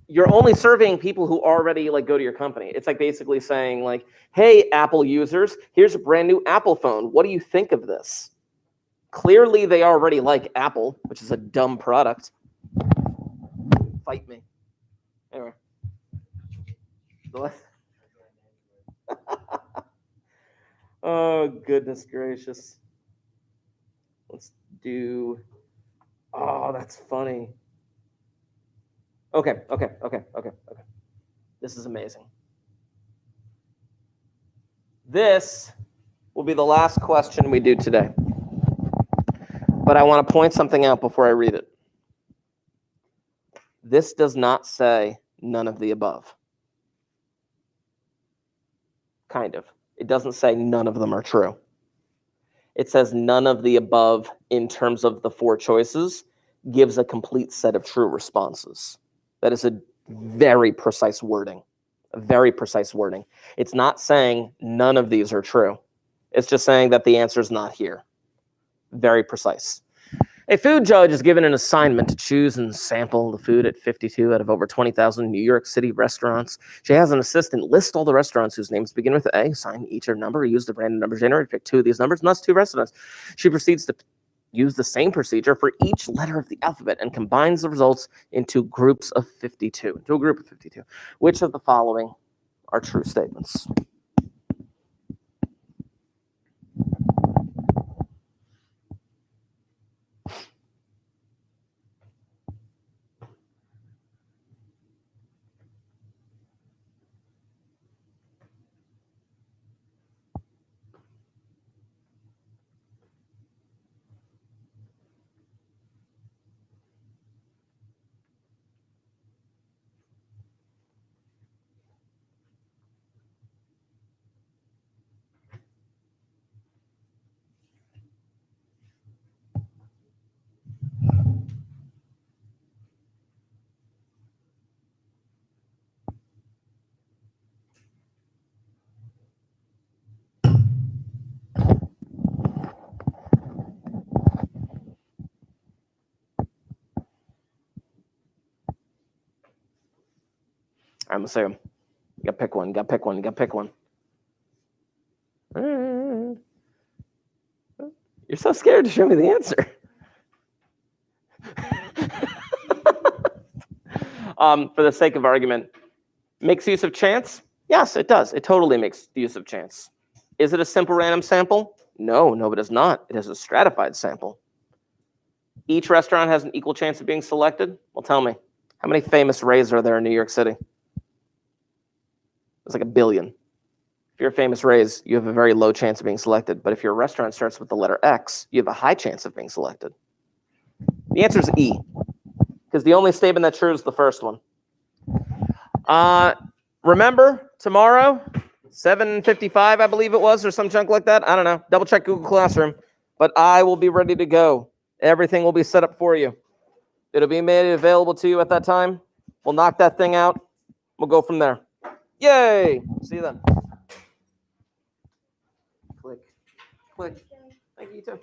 you're only surveying people who already like go to your company. It's like basically saying like, hey, Apple users, here's a brand new Apple phone. What do you think of this? Clearly they already like Apple, which is a dumb product. Fight me. Anyway. Oh, goodness gracious. Let's do, oh, that's funny. Okay. This is amazing. This will be the last question we do today. But I want to point something out before I read it. This does not say none of the above. Kind of. It doesn't say none of them are true. It says none of the above in terms of the four choices gives a complete set of true responses. That is a very precise wording. A very precise wording. It's not saying none of these are true. It's just saying that the answer is not here. Very precise. A food judge is given an assignment to choose and sample the food at 52 out of over 20,000 New York City restaurants. She has an assistant list all the restaurants whose names begin with A, assign each a number, use the random number generator, pick two of these numbers, and that's two restaurants. She proceeds to use the same procedure for each letter of the alphabet and combines the results into groups of 52, into a group of 52. Which of the following are true statements? I'm gonna say them. You gotta pick one. You gotta pick one. You gotta pick one. You're so scared to show me the answer. For the sake of argument, makes use of chance? Yes, it does. It totally makes use of chance. Is it a simple random sample? No, it is not. It is a stratified sample. Each restaurant has an equal chance of being selected? Well, tell me, how many famous Rays are there in New York City? There's like 1 billion. If you're a famous Rays, you have a very low chance of being selected. But if your restaurant starts with the letter X, you have a high chance of being selected. The answer is E, because the only statement that's true is the first one. Remember, tomorrow, 7:55, I believe it was, or some junk like that. I don't know. Double check Google Classroom. But I will be ready to go. Everything will be set up for you. It'll be made available to you at that time. We'll knock that thing out. We'll go from there. Yay! See you then. Click. Thank you, you too.